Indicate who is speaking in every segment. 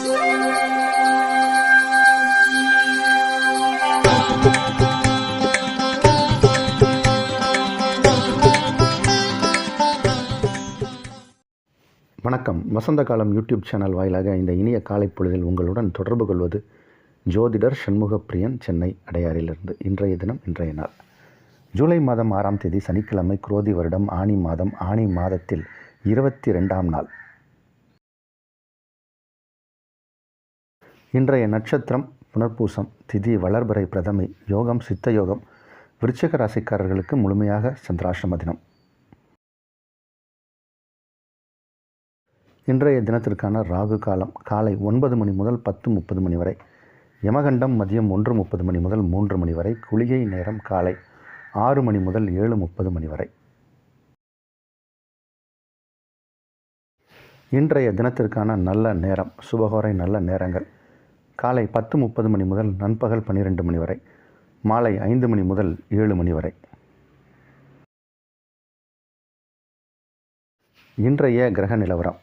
Speaker 1: வணக்கம். வசந்த காலம் YouTube channel வாயிலாக இந்த இனிய காலை பொழுதில் உங்களுடன் தொடர்பு கொள்வது ஜோதிடர் சண்முகப்பிரியன், சென்னை அடையாறிலிருந்து. இன்றைய தினம், இன்றைய நாள் ஜூலை மாதம் 6ஆம் தேதி சனிக்கிழமை, குரோதி வருடம் ஆனி மாதம், ஆனி மாதத்தில் 22ஆம் நாள். இன்றைய நட்சத்திரம் புனர்பூசம், திதி வளர்பிறை பிரதமை, யோகம் சித்த யோகம். விருச்சிக ராசிக்காரர்களுக்கு முழுமையாக சந்திராஷ்டம தினம். இன்றைய தினத்திற்கான ராகு காலம் காலை 9 மணி முதல் 10:30 மணி வரை, யமகண்டம் மதியம் 1:30 மணி முதல் 3 மணி வரை, குளிகை நேரம் காலை 6 மணி முதல் 7:30 மணி வரை. இன்றைய தினத்திற்கான நல்ல நேரம், சுபகோரை நல்ல நேரங்கள் காலை 10:30 மணி முதல் நண்பகல் 12 மணி வரை, மாலை 5 மணி முதல் 7 மணி வரை. இன்றைய கிரக நிலவரம்.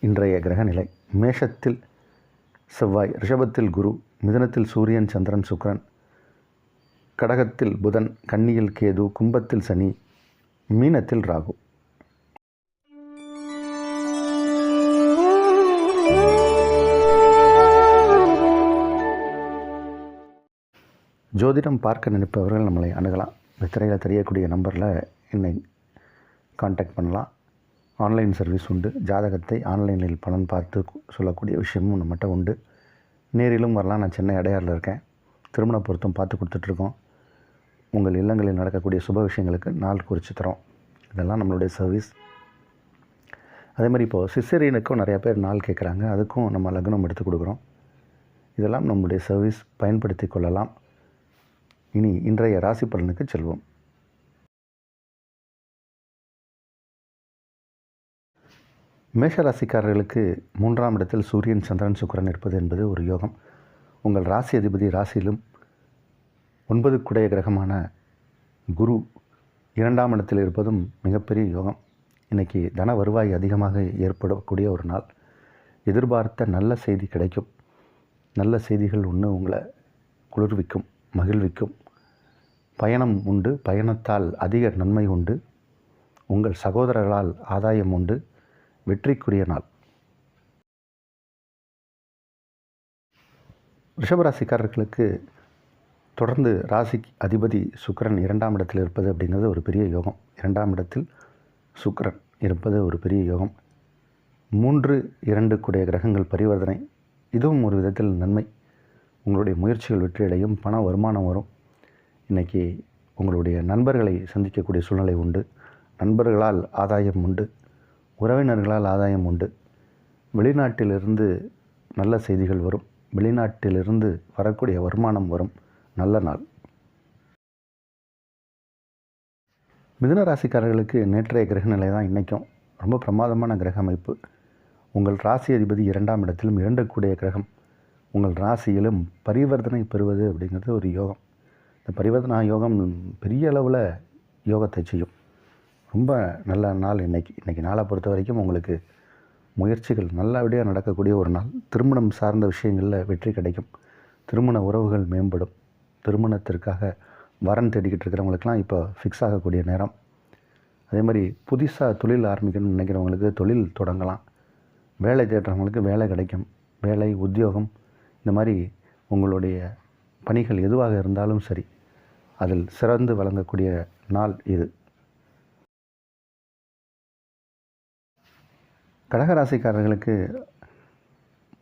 Speaker 1: இன்றைய கிரக நிலை: மேஷத்தில் செவ்வாய், ரிஷபத்தில் குரு, மிதுனத்தில் சூரியன் சந்திரன் சுக்கிரன், கடகத்தில் புதன், கன்னியில் கேது, கும்பத்தில் சனி, மீனத்தில் ராகு. ஜோதிடம் பார்க்க நினைப்பவர்கள் நம்மளை அணுகலாம். திரையில் தெரியக்கூடிய நம்பரில் என்னை கான்டாக்ட் பண்ணலாம். ஆன்லைன் சர்வீஸ் உண்டு. ஜாதகத்தை ஆன்லைனில் பலன் பார்த்து சொல்லக்கூடிய விஷயமும் நம்மகிட்ட உண்டு. நேரிலும் வரலாம். நான் சென்னை அடையாறில் இருக்கேன். திருமண பொருத்தம் பார்த்து கொடுத்துட்ருக்கோம். உங்கள் இல்லங்களில் நடக்கக்கூடிய சுப விஷயங்களுக்கு நாள் குறித்து தரோம். இதெல்லாம் நம்மளுடைய சர்வீஸ். அதே மாதிரி இப்போது சிசேரியனுக்கும் நிறையா பேர் நாள் கேட்குறாங்க. அதுக்கும் நம்ம லக்னம் எடுத்து கொடுக்குறோம். இதெல்லாம் நம்முடைய சர்வீஸ். பயன்படுத்தி கொள்ளலாம். இனி இன்றைய ராசி பலனுக்கு செல்வோம். மேஷராசிக்காரர்களுக்கு 3ஆம் இடத்தில் சூரியன் சந்திரன் சுக்கிரன் இருப்பது என்பது ஒரு யோகம். உங்கள் ராசி அதிபதி ராசியிலும் 9 குடைய கிரகமான குரு 2ஆம் இடத்தில் இருப்பதும் மிகப்பெரிய யோகம். இன்றைக்கி தன வருவாய் அதிகமாக ஏற்படக்கூடிய ஒரு நாள். எதிர்பார்த்த நல்ல செய்தி கிடைக்கும். நல்ல செய்திகள் ஒன்று உங்களை குளிர்விக்கும், மகிழ்விக்கும். பயணம் உண்டு. பயணத்தால் அதிக நன்மை உண்டு. உங்கள் சகோதரர்களால் ஆதாயம் உண்டு. வெற்றிக்குரிய நாள். ரிஷபராசிக்காரர்களுக்கு தொடர்ந்து ராசி அதிபதி சுக்கிரன் 2ஆம் இடத்தில் இருப்பது அப்படிங்கிறது ஒரு பெரிய யோகம். 2ஆம் இடத்தில் சுக்கிரன் இருப்பது ஒரு பெரிய யோகம். 3-2 கூடிய கிரகங்கள் பரிவர்த்தனை, இதுவும் ஒரு விதத்தில் நன்மை. உங்களுடைய முயற்சிகள் வெற்றியடையும். பண வருமானம் வரும். இன்றைக்கி உங்களுடைய நண்பர்களை சந்திக்கக்கூடிய சூழ்நிலை உண்டு. நண்பர்களால் ஆதாயம் உண்டு. உறவினர்களால் ஆதாயம் உண்டு. வெளிநாட்டிலிருந்து நல்ல செய்திகள் வரும். வெளிநாட்டிலிருந்து வரக்கூடிய வருமானம் வரும். நல்ல நாள். மிதுன ராசிக்காரர்களுக்கு நேற்றைய கிரக நிலை தான் இன்றைக்கும் ரொம்ப பிரமாதமான கிரக அமைப்பு. உங்கள் ராசி அதிபதி 2ஆம் இடத்திலும் 2 கூடிய கிரகம் உங்கள் ராசியிலும் பரிவர்த்தனை பெறுவது அப்படிங்கிறது ஒரு யோகம். இந்த பரிவர்த்தனா யோகம் பெரிய அளவில் யோகத்தை செய்யும். ரொம்ப நல்ல நாள் இன்றைக்கி நாளை பொறுத்த வரைக்கும் உங்களுக்கு முயற்சிகள் நல்லபடியாக நடக்கக்கூடிய ஒரு நாள். திருமணம் சார்ந்த விஷயங்களில் வெற்றி கிடைக்கும். திருமண உறவுகள் மேம்படும். திருமணத்திற்காக வரன் தேடிக்கிட்டு இருக்கிறவங்களுக்கெல்லாம் இப்போ ஃபிக்ஸ் ஆகக்கூடிய நேரம். அதே மாதிரி புதுசாக தொழில் ஆரம்பிக்கணும்னு நினைக்கிறவங்களுக்கு தொழில் தொடங்கலாம். வேலை தேடுறவங்களுக்கு வேலை கிடைக்கும். வேலை, உத்தியோகம், இந்த மாதிரி உங்களுடைய பணிகள் எதுவாக இருந்தாலும் சரி, அதில் சிறந்து வழங்கக்கூடிய நாள் இது. கடகராசிக்காரர்களுக்கு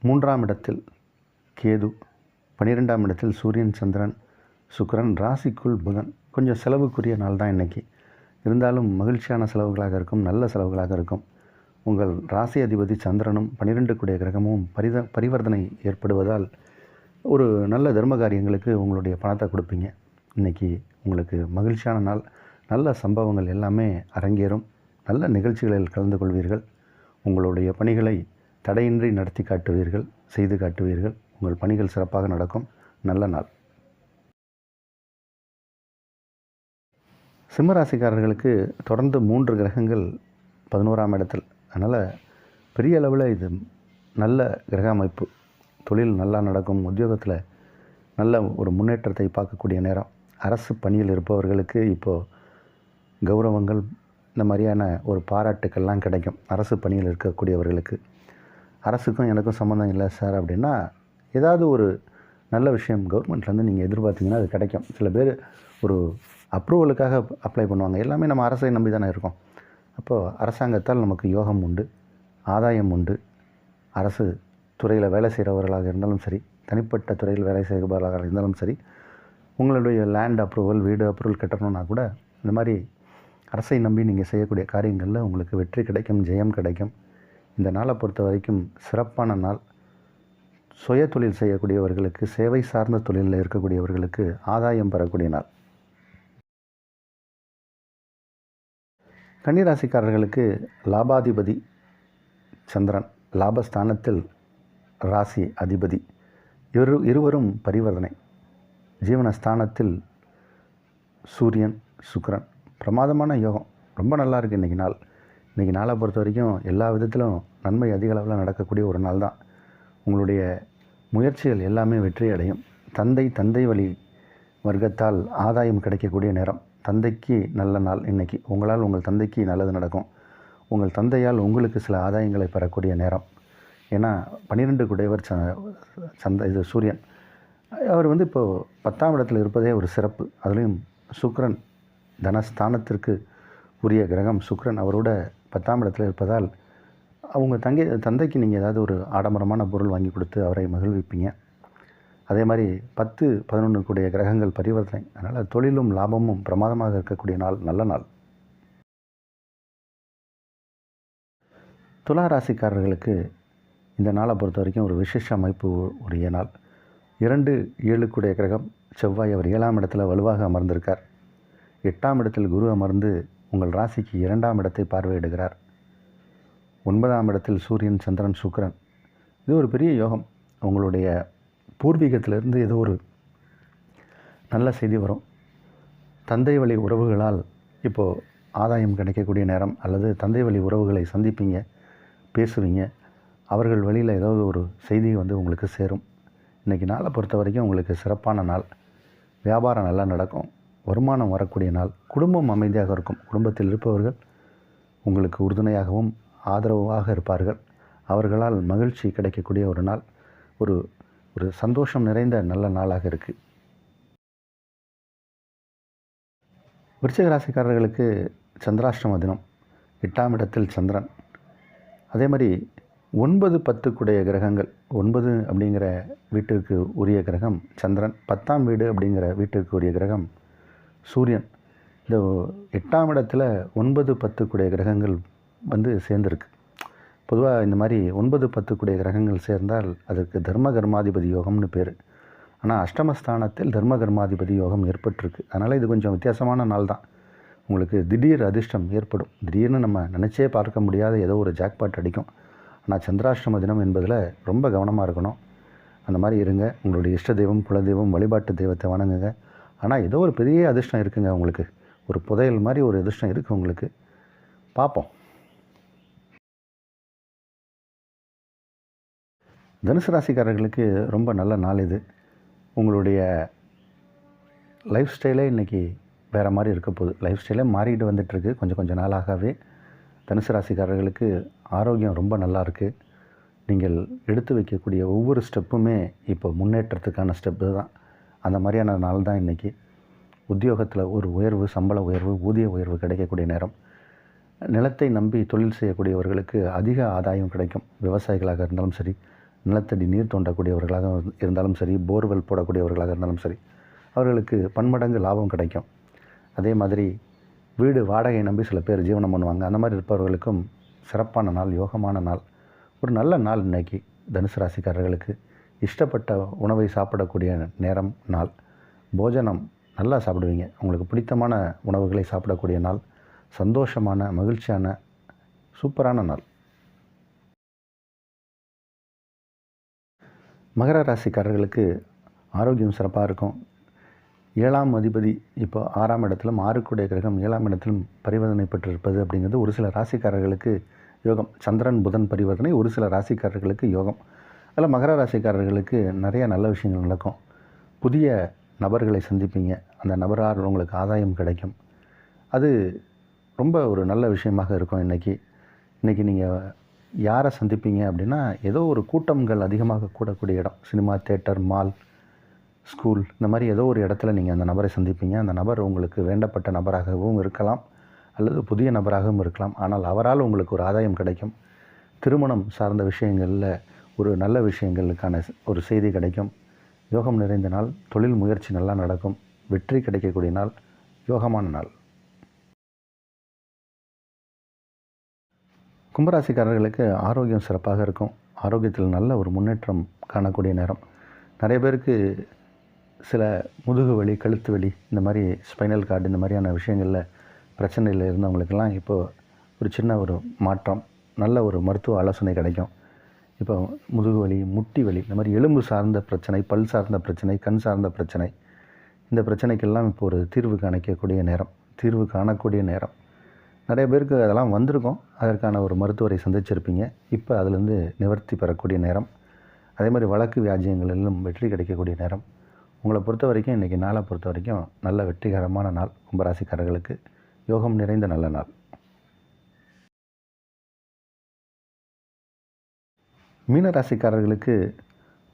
Speaker 1: 3ஆம் இடத்தில் கேது, 12ஆம் இடத்தில் சூரியன் சந்திரன் சுக்கிரன், ராசிக்குள் புதன். கொஞ்சம் செலவுக்குரிய நாள் தான் இன்றைக்கி. இருந்தாலும் மகிழ்ச்சியான செலவுகளாக இருக்கும். நல்ல செலவுகளாக இருக்கும். உங்கள் ராசி அதிபதி சந்திரனும் 12 கூடிய கிரகமும் பரிவர்த்தனை ஏற்படுவதால் ஒரு நல்ல தர்ம காரியங்களுக்கு உங்களுடைய பணத்தை கொடுப்பீங்க. இன்றைக்கி உங்களுக்கு மகிழ்ச்சியான நாள். நல்ல சம்பவங்கள் எல்லாமே அரங்கேறும். நல்ல நிகழ்ச்சிகளில் கலந்து கொள்வீர்கள். உங்களுடைய பணிகளை தடையின்றி நடத்தி காட்டுவீர்கள், செய்து காட்டுவீர்கள். உங்கள் பணிகள் சிறப்பாக நடக்கும். நல்ல நாள். சிம்மராசிக்காரர்களுக்கு தொடர்ந்து 3 கிரகங்கள் 11ஆம் இடத்தில். அதனால் பெரிய அளவில் இது நல்ல கிரக அமைப்பு. தொழில் நல்லா நடக்கும், உத்தியோகத்தில் நல்ல ஒரு முன்னேற்றத்தை பார்க்கக்கூடிய நேரம். அரசு பணியில் இருப்பவர்களுக்கு இப்போது கௌரவங்கள் இந்த மாதிரியான ஒரு பாராட்டுக்கள்லாம் கிடைக்கும். அரசு பணியில் இருக்கக்கூடியவர்களுக்கு அரசுக்கும் எனக்கும் சம்மந்தம் இல்லை சார் அப்படின்னா ஏதாவது ஒரு நல்ல விஷயம் கவர்மெண்ட்லேருந்து நீங்கள் எதிர்பார்த்தீங்கன்னா அது கிடைக்கும். சில பேர் ஒரு அப்ரூவலுக்காக அப்ளை பண்ணுவாங்க. எல்லாமே நம்ம அரசை நம்பி தானே இருக்கோம். அப்போது அரசாங்கத்தால் நமக்கு யோகம் உண்டு, ஆதாயம் உண்டு. அரசு துறையில் வேலை செய்கிறவர்களாக இருந்தாலும் சரி, தனிப்பட்ட துறையில் வேலை செய்கிறவர்களாக இருந்தாலும் சரி, உங்களுடைய லேண்ட் அப்ரூவல், வீடு அப்ரூவல் கட்டணும்னா கூட இந்த மாதிரி அரசை நம்பி நீங்கள் செய்யக்கூடிய காரியங்களில் உங்களுக்கு வெற்றி கிடைக்கும், ஜெயம் கிடைக்கும். இந்த நாளை பொறுத்த வரைக்கும் சிறப்பான நாள். சுய தொழில் செய்யக்கூடியவர்களுக்கு, சேவை சார்ந்த தொழிலில் இருக்கக்கூடியவர்களுக்கு ஆதாயம் பெறக்கூடிய நாள். கன்னிராசிக்காரர்களுக்கு லாபாதிபதி சந்திரன், லாபஸ்தானத்தில் ராசி அதிபதி, இருவரும் பரிவர்த்தனை. ஜீவனஸ்தானத்தில் சூரியன், சுக்கிரன், பிரமாதமான யோகம். ரொம்ப நல்லா இருக்குது இன்றைக்கி நாள். இன்றைக்கி நாளை பொறுத்த வரைக்கும் எல்லா விதத்திலும் நன்மை அதிக அளவில் நடக்கக்கூடிய ஒரு நாள் தான். உங்களுடைய முயற்சிகள் எல்லாமே வெற்றி அடையும். தந்தை வழி வர்க்கத்தால் ஆதாயம் கிடைக்கக்கூடிய நேரம். தந்தைக்கு நல்ல நாள் இன்றைக்கி. உங்களால் உங்கள் தந்தைக்கு நல்லது நடக்கும். உங்கள் தந்தையால் உங்களுக்கு சில ஆதாயங்களை பெறக்கூடிய நேரம். ஏன்னா 12 குடையவர் இது சூரியன். அவர் இப்போது 10ஆம் இடத்தில் இருப்பதே ஒரு சிறப்பு. அதுலேயும் சுக்கிரன், தனஸ்தானத்திற்கு உரிய கிரகம் சுக்கிரன் அவரோட 10ஆம் இடத்தில் இருப்பதால் அவங்க தந்தைக்கு நீங்கள் ஏதாவது ஒரு ஆடம்பரமான பொருள் வாங்கி கொடுத்து அவரை மகிழ்விப்பீங்க. அதே மாதிரி 10, 11 கூடிய கிரகங்கள் பரிவர்த்தனை. அதனால் தொழிலும் லாபமும் பிரமாதமாக இருக்கக்கூடிய நாள், நல்ல நாள். துலா ராசிக்காரர்களுக்கு இந்த நாளை பொறுத்த வரைக்கும் ஒரு விசேஷ அமைப்பு உரிய நாள். 2, 7 கூடிய கிரகம் செவ்வாய், அவர் 7ஆம் இடத்துல வலுவாக அமர்ந்திருக்கார். 8ஆம் இடத்தில் குரு அமர்ந்து உங்கள் ராசிக்கு 2ஆம் இடத்தை பார்வையிடுகிறார். 9ஆம் இடத்தில் சூரியன், சந்திரன், சுக்கிரன். இது ஒரு பெரிய யோகம். உங்களுடைய பூர்வீகத்திலிருந்து ஏதோ ஒரு நல்ல செய்தி வரும். தந்தை வழி உறவுகளால் இப்போது ஆதாயம் கிடைக்கக்கூடிய நேரம். அல்லது தந்தை வழி உறவுகளை சந்திப்பீங்க, பேசுவீங்க. அவர்கள் வழியில் ஏதாவது ஒரு செய்தி உங்களுக்கு சேரும். இன்றைக்கி நாளை பொறுத்த வரைக்கும் உங்களுக்கு சிறப்பான நாள். வியாபாரம் நல்லா நடக்கும், வருமானம் வரக்கூடிய நாள். குடும்பம் அமைதியாக இருக்கும். குடும்பத்தில் இருப்பவர்கள் உங்களுக்கு உறுதுணையாகவும் ஆதரவாக இருப்பார்கள். அவர்களால் மகிழ்ச்சி கிடைக்கக்கூடிய ஒரு நாள். ஒரு சந்தோஷம் நிறைந்த நல்ல நாளாக இருக்குது. விருச்சிக ராசிக்காரர்களுக்கு சந்திராஷ்டம தினம். 8ஆம் இடத்தில் சந்திரன். அதே மாதிரி 9, 10 கூடிய கிரகங்கள். 9 அப்படிங்கிற வீட்டிற்கு உரிய கிரகம் சந்திரன். 10ஆம் வீடு அப்படிங்கிற வீட்டிற்கு உரிய கிரகம் சூரியன். இந்த 8ஆம் இடத்துல 9, 10 கூடிய கிரகங்கள் சேர்ந்துருக்கு. பொதுவாக இந்த மாதிரி 9, 10 கூடிய கிரகங்கள் சேர்ந்தால் அதற்கு தர்ம கர்மாதிபதி யோகம்னு பேர். ஆனால் அஷ்டமஸ்தானத்தில் தர்ம கர்மாதிபதி யோகம் ஏற்பட்டிருக்கு. அதனால் இது கொஞ்சம் வித்தியாசமான நாள் தான். உங்களுக்கு திடீர் அதிர்ஷ்டம் ஏற்படும். திடீர்னு நம்ம நினச்சே பார்க்க முடியாத ஏதோ ஒரு ஜாக்பாட் அடிக்கும். ஆனால் சந்திராஷ்டம தினம் என்பதில் ரொம்ப கவனமாக இருக்கணும். அந்த மாதிரி இருங்க. உங்களுடைய இஷ்ட தெய்வம், குலதெய்வம், வழிபாட்டு தெய்வத்தை வணங்குங்க. ஆனால் ஏதோ ஒரு பெரிய அதிர்ஷ்டம் இருக்குங்க உங்களுக்கு. ஒரு புதையல் மாதிரி ஒரு அதிர்ஷ்டம் இருக்குது உங்களுக்கு. பார்ப்போம். தனுசு ராசிக்காரர்களுக்கு ரொம்ப நல்ல நாள் இது. உங்களுடைய லைஃப் ஸ்டைலே இன்றைக்கி வேறு மாதிரி இருக்க போகுது. லைஃப் ஸ்டைலே மாறிக்கிட்டு வந்துட்டுருக்கு கொஞ்சம் நாளாகவே. தனுசு ராசிக்காரர்களுக்கு ஆரோக்கியம் ரொம்ப நல்லா இருக்குது. நீங்கள் எடுத்து வைக்கக்கூடிய ஒவ்வொரு ஸ்டெப்புமே இப்போ முன்னேற்றத்துக்கான ஸ்டெப்பு தான். அந்த மாதிரியான நாள் தான் இன்றைக்கி. உத்தியோகத்தில் ஒரு உயர்வு, சம்பள உயர்வு, ஊதிய உயர்வு கிடைக்கக்கூடிய நேரம். நிலத்தை நம்பி தொழில் செய்யக்கூடியவர்களுக்கு அதிக ஆதாயம் கிடைக்கும். விவசாயிகளாக இருந்தாலும் சரி, நிலத்தடி நீர் தோண்டக்கூடியவர்களாக இருந்தாலும் சரி, போர்வெல் போடக்கூடியவர்களாக இருந்தாலும் சரி, அவர்களுக்கு பன்மடங்கு லாபம் கிடைக்கும். அதே மாதிரி வீடு வாடகை நம்பி சில பேர் ஜீவனம் பண்ணுவாங்க. அந்த மாதிரி இருப்பவர்களுக்கும் சிறப்பான நாள், யோகமான நாள், ஒரு நல்ல நாள் இன்றைக்கி தனுசு ராசிக்காரர்களுக்கு. இஷ்டப்பட்ட உணவை சாப்பிடக்கூடிய நேரம், நாள். போஜனம் நல்லா சாப்பிடுவீங்க. உங்களுக்கு பிடித்தமான உணவுகளை சாப்பிடக்கூடிய நாள். சந்தோஷமான, மகிழ்ச்சியான, சூப்பரான நாள். மகர ராசிக்காரர்களுக்கு ஆரோக்கியம் சிறப்பாக இருக்கும். 7ஆம் அதிபதி இப்போ 6ஆம் இடத்திலும், 6 கூடிய கிரகம் 7ஆம் இடத்திலும் பரிவர்த்தனை பெற்றிருப்பது அப்படிங்கிறது ஒரு சில ராசிக்காரர்களுக்கு யோகம். சந்திரன் புதன் பரிவர்த்தனை ஒரு சில ராசிக்காரர்களுக்கு யோகம். அதில் மகர ராசிக்காரர்களுக்கு நிறைய நல்ல விஷயங்கள் நடக்கும். புதிய நபர்களை சந்திப்பீங்க. அந்த நபரால் உங்களுக்கு ஆதாயம் கிடைக்கும். அது ரொம்ப ஒரு நல்ல விஷயமாக இருக்கும் இன்றைக்கி. இன்றைக்கி நீங்கள் யாரை சந்திப்பீங்க அப்படின்னா, ஏதோ ஒரு கூட்டங்கள் அதிகமாக கூடக்கூடிய இடம். சினிமா, தியேட்டர், மால், ஸ்கூல், இந்த மாதிரி ஏதோ ஒரு இடத்துல நீங்கள் அந்த நபரை சந்திப்பீங்க. அந்த நபர் உங்களுக்கு வேண்டப்பட்ட நபராகவும் இருக்கலாம், அல்லது புதிய நபராகவும் இருக்கலாம். ஆனால் அவரால் உங்களுக்கு ஒரு ஆதாயம் கிடைக்கும். திருமணம் சார்ந்த விஷயங்களில் ஒரு நல்ல விஷயங்களுக்கான ஒரு செய்தி கிடைக்கும். யோகம் நிறைந்த நாள். தொழில் முயற்சி நல்லா நடக்கும். வெற்றி கிடைக்கக்கூடிய நாள். யோகமான நாள். கும்பராசிக்காரர்களுக்கு ஆரோக்கியம் சிறப்பாக இருக்கும். ஆரோக்கியத்தில் நல்ல ஒரு முன்னேற்றம் காணக்கூடிய நேரம். நிறைய பேருக்கு சில முதுகு வலி, கழுத்து வலி, இந்த மாதிரி ஸ்பைனல் கார்டு, இந்த மாதிரியான விஷயங்களில் பிரச்சனையில் இருந்தவங்களுக்கெல்லாம் இப்போது ஒரு சின்ன ஒரு மாற்றம், நல்ல ஒரு மருத்துவ ஆலோசனை கிடைக்கும். இப்போ முதுகு வலி, முட்டி வலி, இந்த மாதிரி எலும்பு சார்ந்த பிரச்சனை, பல் சார்ந்த பிரச்சனை, கண் சார்ந்த பிரச்சனை, இந்த பிரச்சனைக்கெல்லாம் இப்போ ஒரு தீர்வு காணக்கூடிய நேரம். நிறைய பேருக்கு அதெல்லாம் வந்திருக்கும். அதற்கான ஒரு மருத்துவரை சந்திச்சிருப்பீங்க. இப்போ அதுலேருந்து நிவர்த்தி பெறக்கூடிய நேரம். அதே மாதிரி வழக்கு வியாஜ்யங்களிலும் வெற்றி கிடைக்கக்கூடிய நேரம். உங்களை பொறுத்த வரைக்கும் இன்றைக்கி நாளை பொறுத்த வரைக்கும் நல்ல வெற்றிகரமான நாள். கும்பராசிக்காரர்களுக்கு யோகம் நிறைந்த நல்ல நாள். மீனராசிக்காரர்களுக்கு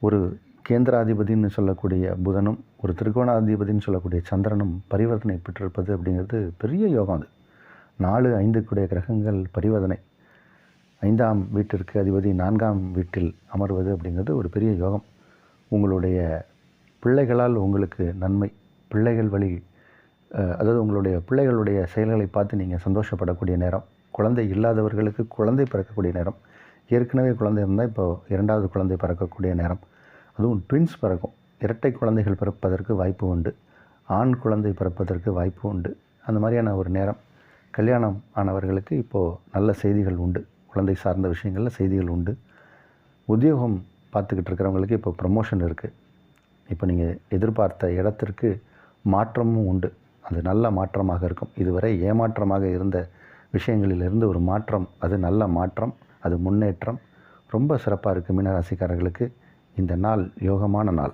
Speaker 1: ஒரு கேந்திராதிபதினு சொல்லக்கூடிய புதனும், ஒரு திரிகோணாதிபதினு சொல்லக்கூடிய சந்திரனும் பரிவர்த்தனை பெற்றிருப்பது அப்படிங்கிறது பெரிய யோகம். அது 4, 5 கிரகங்கள் பரிவர்த்தனை. 5ஆம் வீட்டிற்கு அதிபதி 4ஆம் வீட்டில் அமர்வது அப்படிங்கிறது ஒரு பெரிய யோகம். உங்களுடைய பிள்ளைகளால் உங்களுக்கு நன்மை. பிள்ளைகள் வழி, அதாவது உங்களுடைய பிள்ளைகளுடைய செயல்களை பார்த்து நீங்கள் சந்தோஷப்படக்கூடிய நேரம். குழந்தை இல்லாதவர்களுக்கு குழந்தை பிறக்கக்கூடிய நேரம். ஏற்கனவே குழந்தை இருந்தால் இப்போ 2வது குழந்தை பிறக்கக்கூடிய நேரம். அதுவும் ட்வின்ஸ் பிறக்கும். இரட்டை குழந்தைகள் பிறப்பதற்கு வாய்ப்பு உண்டு. ஆண் குழந்தை பிறப்பதற்கு வாய்ப்பு உண்டு. அந்த மாதிரியான ஒரு நேரம். கல்யாணம் ஆனவர்களுக்கு இப்போது நல்ல செய்திகள் உண்டு. குழந்தை சார்ந்த விஷயங்களில் செய்திகள் உண்டு. உத்தியோகம் பார்த்துக்கிட்டு இருக்கிறவங்களுக்கு இப்போ ப்ரமோஷன் இருக்குது. இப்போ நீங்கள் எதிர்பார்த்த இடத்திற்கு மாற்றமும் உண்டு. அது நல்ல மாற்றமாக இருக்கும். இதுவரை ஏமாற்றமாக இருந்த விஷயங்களிலிருந்து ஒரு மாற்றம், அது நல்ல மாற்றம், அது முன்னேற்றம். ரொம்ப சிறப்பாக இருக்குது மீனராசிக்காரர்களுக்கு. இந்த நாள் யோகமான நாள்.